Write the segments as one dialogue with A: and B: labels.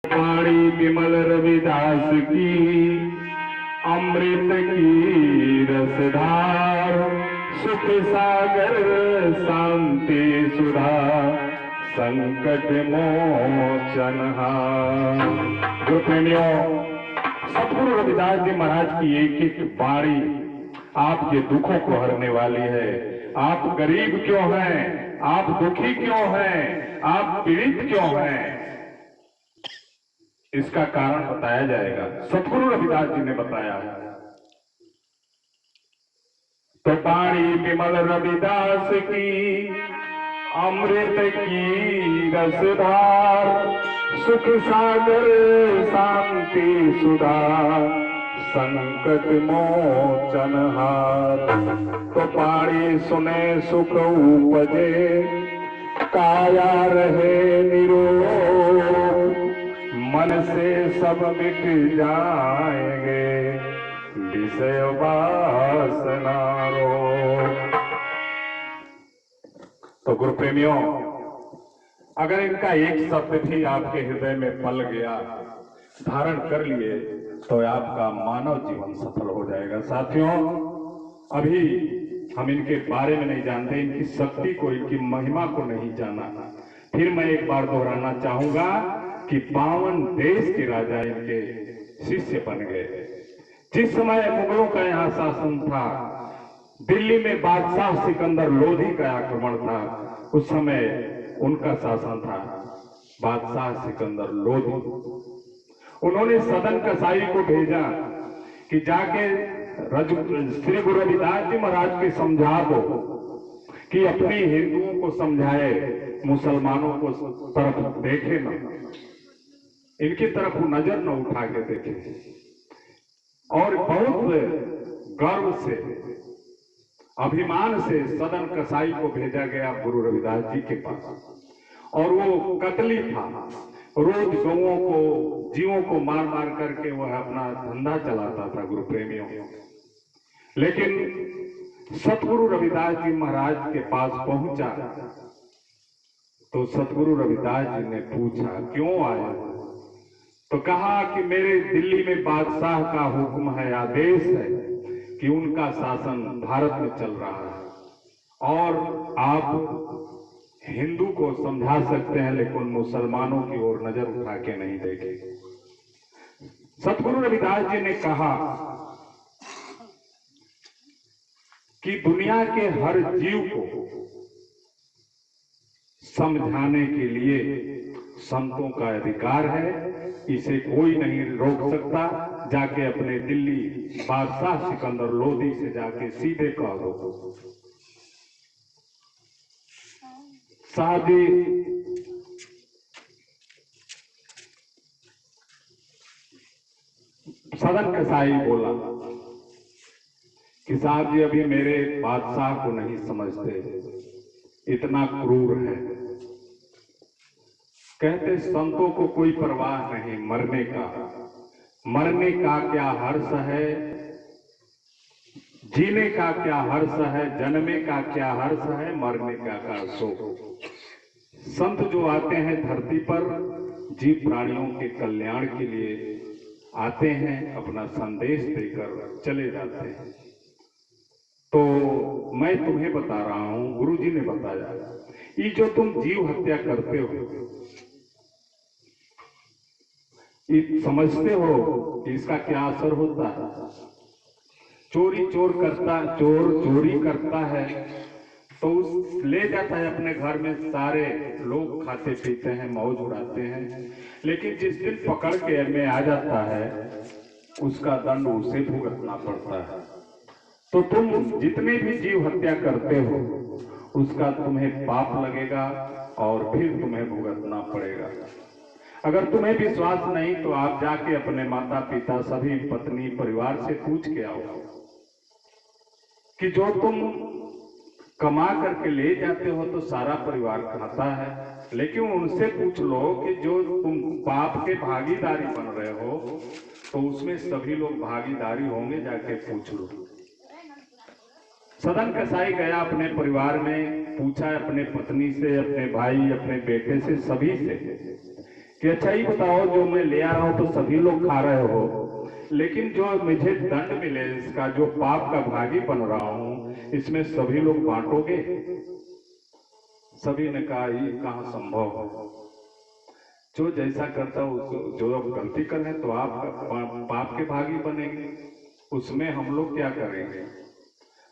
A: वाणी विमल रविदास की अमृत की रसधार, सुख सागर शांति सुधा संकट मोचन हार। गुरुप्रेमियों, सतगुरु रविदास जी महाराज की एक एक वाणी आपके दुखों को हरने वाली है। आप गरीब क्यों हैं, आप दुखी क्यों हैं, आप पीड़ित क्यों हैं, इसका कारण बताया जाएगा। सतगुरु रविदास जी ने बताया। तो वाणी विमल रविदास की अमृत की रसधार, सुख सागर शांति सुधा संकट मोचन हार। तो वाणी सुने सुख उपजे, काया रहे निरोग, मन से सब मिट जाएंगे विषय वासना रोग। तो गुरु प्रेमियों, अगर इनका एक शब्द भी आपके हृदय में पल गया, धारण कर लिए, तो आपका मानव जीवन सफल हो जाएगा। साथियों, अभी हम इनके बारे में नहीं जानते, इनकी शक्ति को, इनकी महिमा को नहीं जाना। फिर मैं एक बार दोहराना चाहूंगा कि 52 देश के राजा इनके शिष्य बन गए। जिस समय मुगलों का यहाँ शासन था, दिल्ली में बादशाह सिकंदर लोधी का आक्रमण था, उस समय उनका शासन था बादशाह सिकंदर लोधी। उन्होंने सदन कसाई को भेजा कि जाके श्री गुरु रविदास जी महाराज के समझा दो कि अपने हिंदुओं को समझाए, मुसलमानों को तरफ देखे न, इनकी तरफ नजर न उठा के देखे। और बहुत गर्व से, अभिमान से सदन कसाई को भेजा गया गुरु रविदास जी के पास। और वो कतली था, रोज गौओं को, जीवों को मार मार करके वह अपना धंधा चलाता था गुरु प्रेमियों। लेकिन सतगुरु रविदास जी महाराज के पास पहुंचा तो सतगुरु रविदास जी ने पूछा, क्यों आए? तो कहा कि मेरे दिल्ली में बादशाह का हुक्म है, आदेश है कि उनका शासन भारत में चल रहा है और आप हिंदू को समझा सकते हैं, लेकिन मुसलमानों की ओर नजर उठा के नहीं देखे। सतगुरु रविदास जी ने कहा कि दुनिया के हर जीव को समझाने के लिए संतों का अधिकार है, इसे कोई नहीं रोक सकता। जाके अपने दिल्ली बादशाह सिकंदर लोधी से जाके सीधे कह दो। साहब जी, सदन कसाई बोला कि साहब जी अभी मेरे बादशाह को नहीं समझते, इतना क्रूर है। कहते संतों को कोई परवाह नहीं मरने का, मरने का क्या हर्ष है, जीने का क्या हर्ष है, जन्मे का क्या हर्ष है, मरने का शोक। संत जो आते हैं धरती पर जीव प्राणियों के कल्याण के लिए आते हैं, अपना संदेश देकर चले जाते हैं। तो मैं तुम्हें बता रहा हूं, गुरु जी ने बताया, ये जो तुम जीव हत्या करते हो, ये समझते हो कि इसका क्या असर होता है? चोर चोरी करता है तो ले जाता है अपने घर में, सारे लोग खाते पीते हैं, मौज उड़ाते हैं। लेकिन जिस दिन पकड़ के में आ जाता है, उसका दंड उसे भुगतना पड़ता है। तो तुम जितने भी जीव हत्या करते हो, उसका तुम्हें पाप लगेगा और फिर तुम्हें भुगतना पड़ेगा। अगर तुम्हें विश्वास नहीं तो आप जाके अपने माता पिता, सभी पत्नी परिवार से पूछ के आओ कि जो तुम कमा करके ले जाते हो तो सारा परिवार खाता है, लेकिन उनसे पूछ लो कि जो तुम पाप के भागीदारी बन रहे हो तो उसमें सभी लोग भागीदारी होंगे, जाके पूछ लो। सदन कसाई गया अपने परिवार में, पूछा अपने पत्नी से, अपने भाई, अपने बेटे से, सभी से कि अच्छा ही बताओ, जो मैं ले आ रहा हूं तो सभी लोग खा रहे हो, लेकिन जो मुझे दंड मिले, इसका जो पाप का भागी बन रहा हूं, इसमें सभी लोग बांटोगे? सभी ने कहा ये कहाँ संभव है, जो जैसा करता उसको, जो अब गलती कर रहे तो आप पाप के भागी बनेंगे, उसमें हम लोग क्या करेंगे?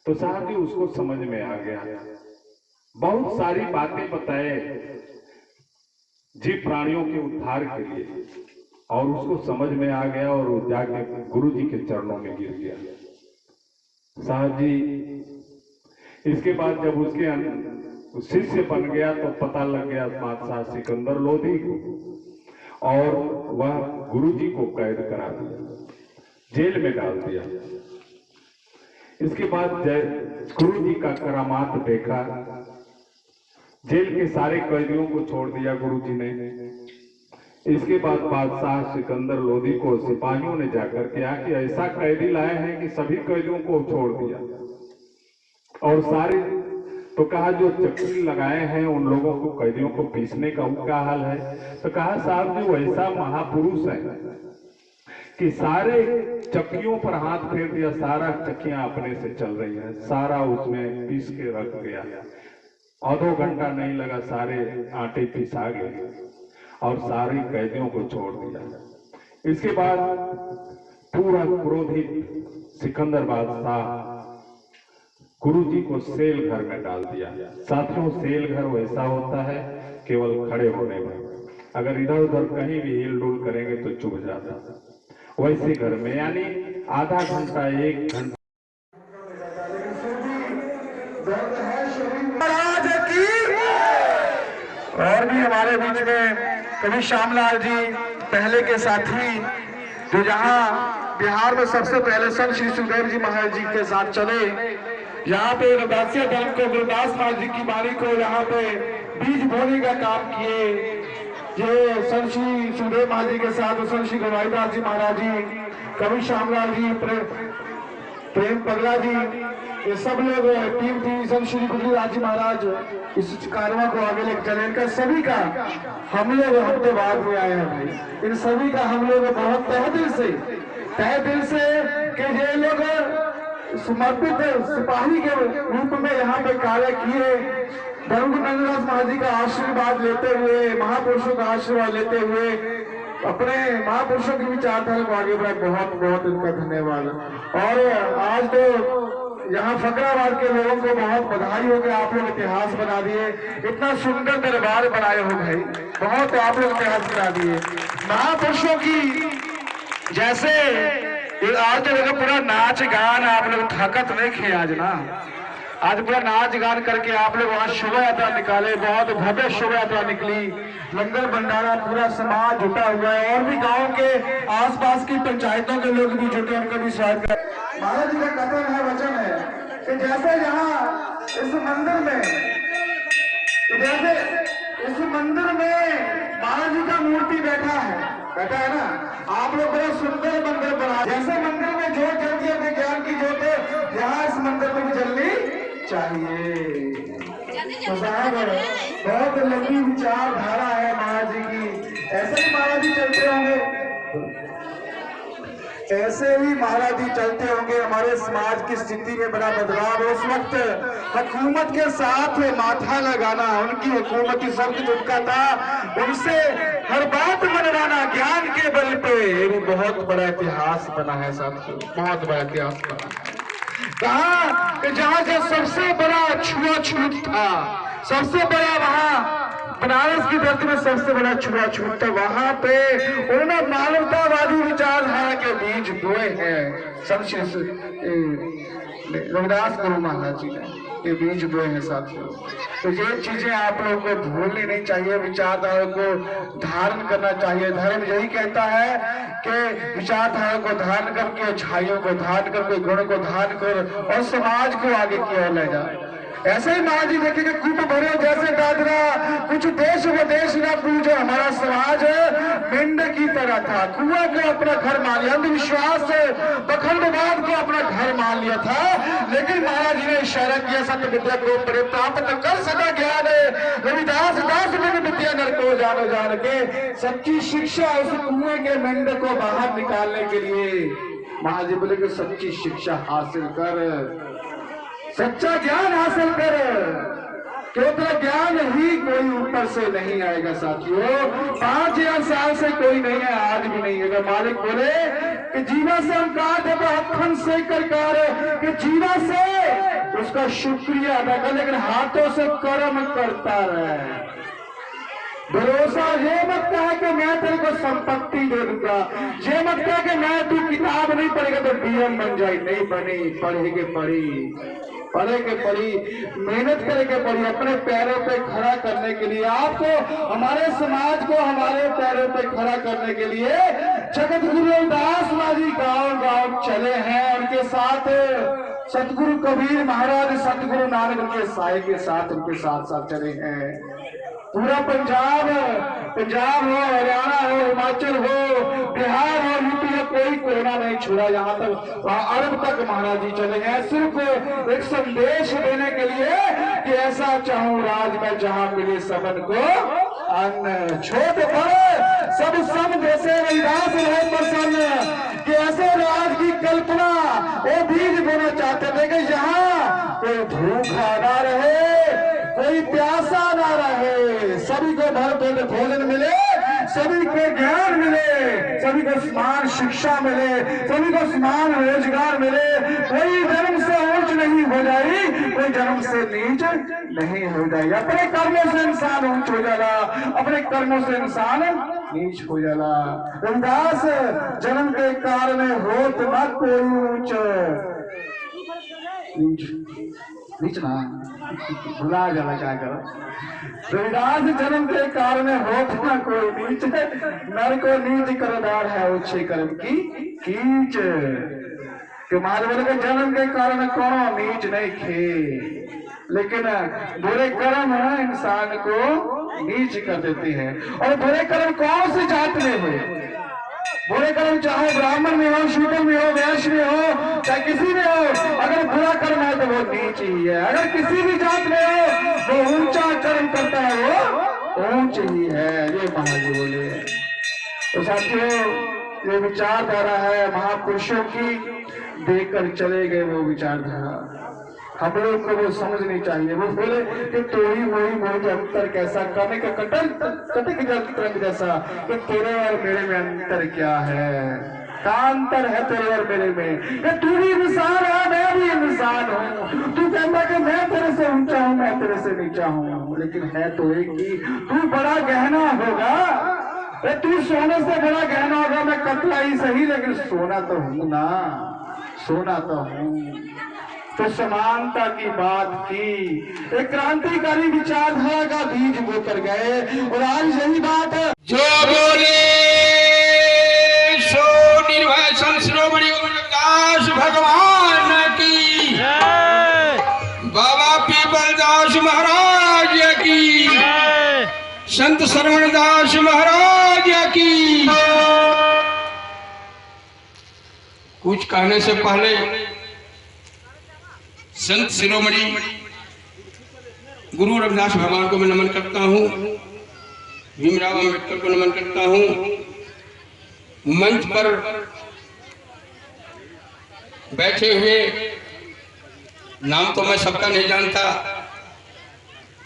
A: तो साहब जी उसको समझ में आ गया, बहुत सारी बातें बताए जीव प्राणियों के उद्धार के लिए, और उसको समझ में आ गया और वो जाके गुरु जी के चरणों में गिर गया। साहब जी इसके बाद जब उसके शिष्य बन गया तो पता लग गया बादशाह सिकंदर लोधी को, और वह गुरु जी को कैद करा दिया, जेल में डाल दिया। इसके बाद गुरु जी का करामात देखा, जेल के सारे कैदियों को छोड़ दिया गुरु जी ने। इसके बाद बादशाह सिकंदर लोधी को सिपाहियों ने जाकर कहा कि ऐसा कैदी लाए हैं कि सभी कैदियों को छोड़ दिया, और सारे तो कहा जो चक्की लगाए हैं उन लोगों को, कैदियों को पीसने का क्या हाल है? तो कहा साहब जी वैसा महापुरुष है कि सारे चक्कियों पर हाथ फेर दिया, सारा चक्कियां अपने से चल रही हैं, सारा उसमें पीस के रख गया, आधो घंटा नहीं लगा, सारे आटे पिसा गए और सारे कैदियों को छोड़ दिया। इसके बाद पूरा क्रोधित सिकंदर बादशाह गुरु जी को सेल घर में डाल दिया। साथियों सेल घर वैसा होता है केवल खड़े होने में, अगर इधर उधर कहीं भी हिल डुल करेंगे तो चुभ जाता, वैसे घर में यानी आधा घंटा 1 घंटा।
B: और भी हमारे बीच में कवि श्यामलाल जी पहले के साथी, जो यहाँ बिहार में सबसे पहले संत श्री सुखदेव जी महाराज जी के साथ चले, यहाँ पे रविदासिया धर्म को, गुरुदास महाराज जी की वाणी को यहाँ पे बीज बोने का काम किए। ये संत श्री सुखदेव महाराज जी के साथ संत श्री गोवाईदास जी महाराज जी, कवि श्यामलाल जी, प्रेम पगला जी, ये सब लोग टीम थी। संत श्री गुरुदास जी महाराज इस कारवा को आगे लेकर चले, इनका सभी का हम लोग हफ्ते बाद में आए हैं भाई, इन सभी का हम लोग बहुत तहे दिल से कि ये लोग समर्पित सिपाही के रूप में यहाँ पे कार्य किए, धर्मगुरु नंददास महाराज जी का आशीर्वाद लेते हुए, महापुरुषों का आशीर्वाद लेते हुए अपने महापुरुषों की विचारधारा को आगे बढ़ाए। बहुत बहुत इनका धन्यवाद। और आज तो यहाँ फकराबाद के लोगों को बहुत बधाई हो गया, आप लोग इतिहास बना दिए, इतना सुंदर दरबार बनाए हो भाई, बहुत आप लोग इतिहास बना दिए। महापुरुषों की जैसे आज तो पूरा नाच गान, आप लोग थकत नहीं खे आज ना, आज पूरा नाच गान करके आप लोग वहाँ शोभा यात्रा निकाले, बहुत भव्य शोभा यात्रा निकली, लंगर भंडारा, पूरा समाज जुटा हुआ है, और भी गांव के आसपास की पंचायतों के लोग भी जुटे, उनका भी स्वागत कर। महाराज जी का कथन है, वचन है कि जैसे यहाँ इस मंदिर में, जैसे इस मंदिर में महाराज जी का मूर्ति बैठा है ना, आप लोग बड़ा सुंदर मंदिर बना, जैसे मंदिर में ज्योत जलती है विज्ञान की ज्योत, यहाँ इस मंदिर में भी जलनी चाहिए। तो साहब बहुत लंबी विचारधारा है महाराज जी की, ऐसे ही महाराज जी चलते होंगे, ऐसे ही महाराज जी चलते होंगे, हमारे समाज की स्थिति में बड़ा बदलाव। उस वक्त हुकूमत के साथ माथा लगाना, उनकी हुकूमती शब्द उनका था, उनसे हर बात मनवाना ज्ञान के बल पे, ये भी बहुत बड़ा इतिहास बना है साथियों, बहुत बड़ा इतिहास बना है। कहा कि जहां से सबसे बड़ा छुआछूत था, सबसे बड़ा वहां बनारस की धरती में सबसे बड़ा छुआछूत था, वहां पे उन्होंने मानवतावादी विचारधारा के बीज बोए हैं। संत श्री रविदास गुरु महाराज जी ने ये बीज बोए हैं साथियों। तो ये चीजें आप लोगों को भूलनी नहीं चाहिए, विचारधारा को धारण करना चाहिए। धर्म यही कहता है कि विचारधारा को धारण करके, अच्छाइयों को धारण करके, गुण को धारण कर और समाज को आगे की ओर ले जाए। ऐसे ही महाराज जी देखेंगे कूप भरे जैसे दादरा, कुछ देश विदेश न पूछो, हमारा समाज पिंड की तरह था, कुआं को अपना घर मान लिया, अंधविश्वास पखंडवाद को अपना घर मान लिया था, लेकिन महाराज जी ने इशारा किया सत्य विद्या को प्राप्त कर सका ज्ञान, रविदास दास बिन विद्या नर को को जानो जान के, सच्ची शिक्षा उस कुएं के मेंढक को बाहर निकालने के लिए महाराज जी बोले कि सच्ची शिक्षा हासिल कर, सच्चा ज्ञान हासिल कर, केवल ज्ञान ही कोई ऊपर से नहीं आएगा साथियों। 5000 साल से कोई नहीं है, आज भी नहीं है। मालिक बोले कि जीवा से हम कहा थे हथन से कर कि जीवा से उसका शुक्रिया अदा कर, लेकिन हाथों से कर्म करता रहे। भरोसा ये मत कहा कि मैं तेरे को संपत्ति दे दूंगा, ये मत कहा कि मैं तू किताब नहीं पढ़ेगा तो डीएम बन जाए, नहीं बनी, पढ़ेगे पढ़ी, पढ़े के पढ़ी, मेहनत करके पढ़ी, अपने पैरों पे खड़ा करने के लिए। आपको, हमारे समाज को हमारे पैरों पे खड़ा करने के लिए जगत गुरु रविदास जी गांव-गांव चले हैं। उनके साथ सतगुरु कबीर महाराज, सतगुरु नानक उनके साए के साथ, उनके साथ साथ चले हैं। पूरा पंजाब हो, हरियाणा हो, हिमाचल हो, बिहार हो, यूपी हो, कोई कोना नहीं छोड़ा, यहाँ तक अरब तक महाराज जी चले गए, सिर्फ एक संदेश देने के लिए कि ऐसा चाहूं राज में जहां मिले सबन को अन्न, छोट बड़े सब सम जैसे रविदास रहे प्रसन्न, कि ऐसे राज की कल्पना वो बीज बोना चाहते थे कि यहाँ कोई भूखा ना रहे, कोई प्यासा ना रहे, सभी को भर पेट भोजन मिले, सभी को ज्ञान मिले, सभी को समान शिक्षा मिले, सभी को समान रोजगार मिले, कोई जन्म से ऊंच नहीं हो जाए, कोई जन्म से नीच नहीं हो जाए। अपने कर्मों से इंसान ऊंच हो जाला, अपने कर्मों से इंसान नीच हो जाला। रविदास जन्म के कारण होत न कोई ऊंच, नीच ना भुला जाला, क्या करो। रविदास जन्म के कारण होत न कोई नीच, नर को नीच करदार है उच्छे कर्म की कीच। कि महादेव के जन्म के कारण कौन नीच नहीं खे, लेकिन बुरे कर्म इंसान को नीच कर देते हैं। और बुरे कर्म कौन से जात में हुए, बुरे कर्म चाहे ब्राह्मण में हो, शूद्र में हो, वैश्य में हो, चाहे किसी में हो, अगर बुरा कर्म है तो वो नीच ही है। अगर किसी भी जात में हो वो ऊंचा कर्म करता है, वो ऊंच ही है, ये महाराज बोले। तो साथियों, ये विचारधारा है महापुरुषों की, देकर चले गए वो विचारधारा, हम लोग को वो समझनी चाहिए। वो बोले कि तोड़ी मोही मोही अंतर कैसा, करने का कटक तरंग जैसा, कि तेरे और मेरे में अंतर क्या है, का अंतर है तेरे और मेरे में, कि तू भी इंसान है, मैं भी इंसान हूँ। तू कहता कि मैं तेरे से ऊंचा हूँ, मैं तेरे से नीचा हूँ, लेकिन है तो एक ही। तू बड़ा गहना होगा, तू सोने से बड़ा गहना होगा, मैं कतला ही सही, लेकिन सोना तो हूं ना, सोना तो हूं। तो समानता की बात की, एक क्रांतिकारी विचारधारा का बीज बोकर गए, और आज यही बात है।
C: जो बोले सो निर्भय संत शिरोमणि रविदास भगवान की, बाबा पीपलदास महाराज की, संत श्रवणदास महाराज की। कुछ कहने से पहले संत शिरोमणि गुरु रविदास भगवान को मैं नमन करता हूँ, भीमराव अम्बेडकर को नमन करता हूँ। मंच पर बैठे हुए, नाम तो मैं सबका नहीं जानता,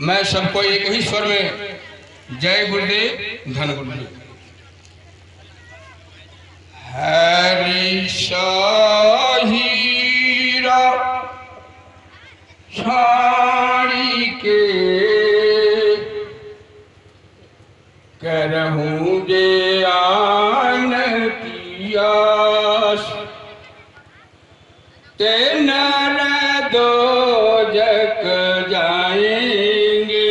C: मैं सबको एक ही स्वर में जय गुरुदेव, धन गुरुदेव। हरि शाहीरा छाड़ी के करहूं जे आन की आस, ते नर दो जग जाएंगे,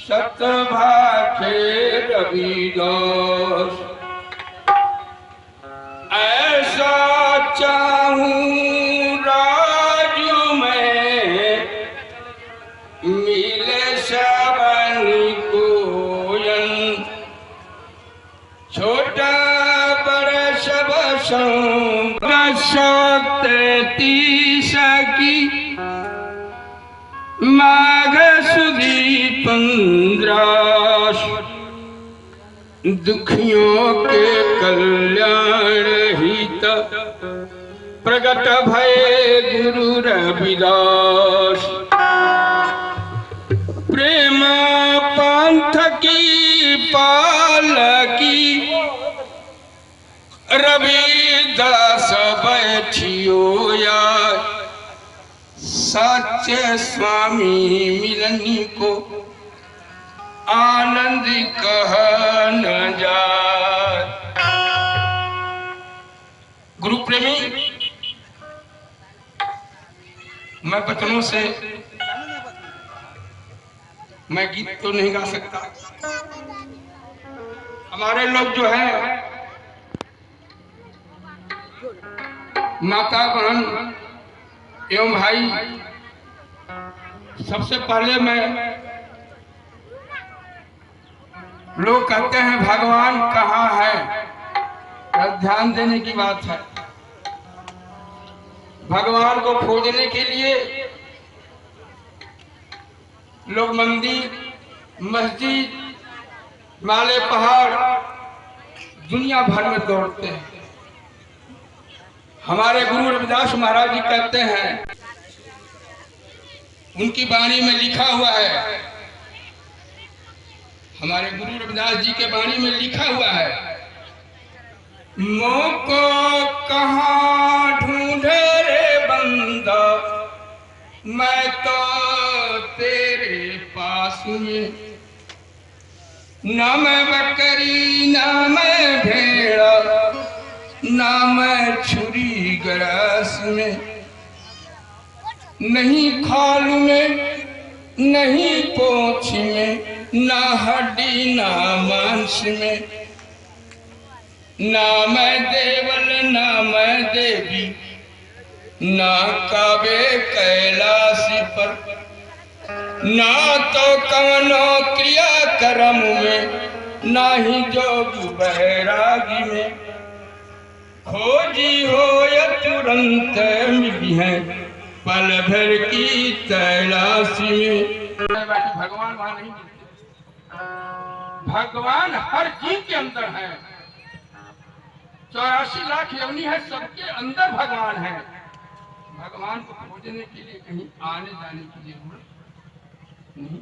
C: सतभाखे रविदास। ऐसा चाहूं राजू में मिले सबन कोयन, छोटा बड़ा सब तीस की माघ सुदी 15 विनाश, दुखियों के कल्याण हित, प्रगट भये गुरु रविदास। प्रेम पंथ की पालकी, रविदास बैठियो या, सच्चे स्वामी मिलनी को आनंद कह न जाए। गुरु प्रेमी, मैं बचनों से मैं गीत तो नहीं गा सकता। हमारे लोग जो है माता बहन एवं भाई, सबसे पहले मैं, लोग कहते हैं भगवान कहाँ है, तो ध्यान देने की बात है। भगवान को खोजने के लिए लोग मंदिर, मस्जिद, हिमालय पहाड़, दुनिया भर में दौड़ते हैं। हमारे गुरु रविदास महाराज जी कहते हैं, उनकी वाणी में लिखा हुआ है, हमारे गुरु रविदास जी के वाणी में लिखा हुआ है, मोको कहाँ ढूंढे रे बंदा, मैं तो तेरे पास में, ना मैं बकरी ना मैं भेड़ा, ना मैं छुरी गरास में, नहीं खाल में नहीं पोछ में, ना हड्डी ना मांस में, ना मैं देवल ना मैं देवी, ना काबे कैलाशी पर, ना तो कवनो क्रिया कर्म में, ना ही जोग बैरागी में, खोजी हो या तुरंत मिली है पल भर की तलाशी में। भगवान वहां नहीं मिलते, भगवान हर जीव के अंदर है। 84 लाख योनि है, सबके अंदर भगवान है। भगवान को खोजने के लिए कहीं आने जाने की जरूरत नहीं।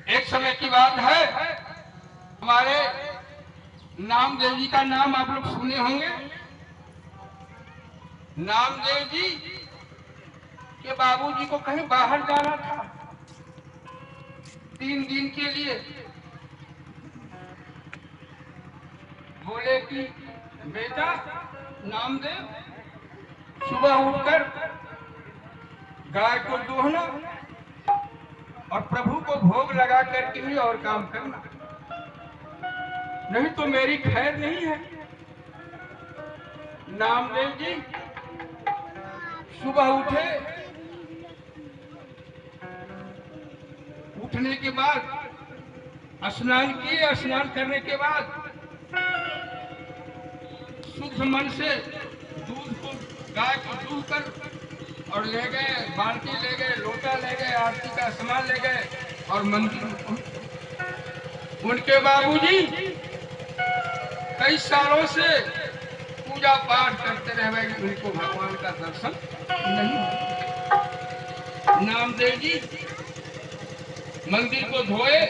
C: एक समय की बात है, हमारे नामदेव जी का नाम आप लोग सुने होंगे। नामदेव जी के बाबूजी को कहीं बाहर जाना था 3 दिन के लिए। बोले कि बेटा नामदेव, सुबह उठकर गाय को दूहना और प्रभु को भोग लगा करके ही और काम करना, नहीं तो मेरी खैर नहीं है। नामदेव जी सुबह उठे, उठने के बाद स्नान किए, स्नान करने के बाद शुद्ध मन से दूध को, गाय को दूध कर और ले गए, बाल्टी ले गए, लोटा ले गए, आरती का सामान ले गए और मंदिर में पहुंचे। उनके बाबूजी कई सालों से पूजा पाठ करते रहे, उनको भगवान का दर्शन नहीं हुआ। नामदेव जी मंदिर को धोए,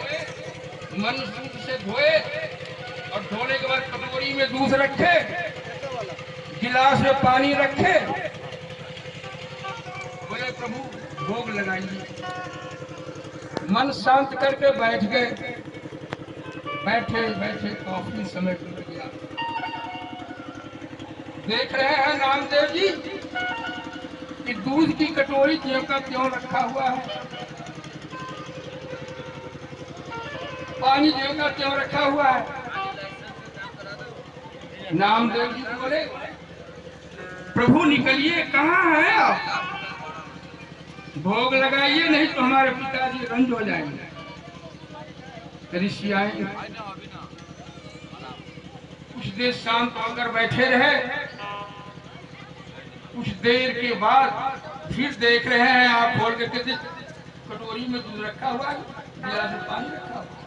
C: मन शुद्ध से धोए और धोने के बाद कटोरी में दूध रखे, गिलास में पानी रखे, बोले प्रभु भोग लगाइए। मन शांत करके बैठ गए। बैठे बैठे काफी समय बीत गया। देख रहे हैं नामदेव जी कि दूध की कटोरी ज्यों का त्यों रखा हुआ है, पानी ज्यों का त्यों रखा हुआ है। नामदेव जी बोले प्रभु निकलिए, कहाँ है आप? भोग लगाइए, नहीं तो हमारे पिताजी रंज हो जाएंगे। ऋषि आएंगे। कुछ देर शांत होकर बैठे रहे। कुछ देर के बाद फिर देख रहे हैं, आप खोल के कटोरी में दूध रखा हुआ है, गिलास में पानी रखा हुआ है।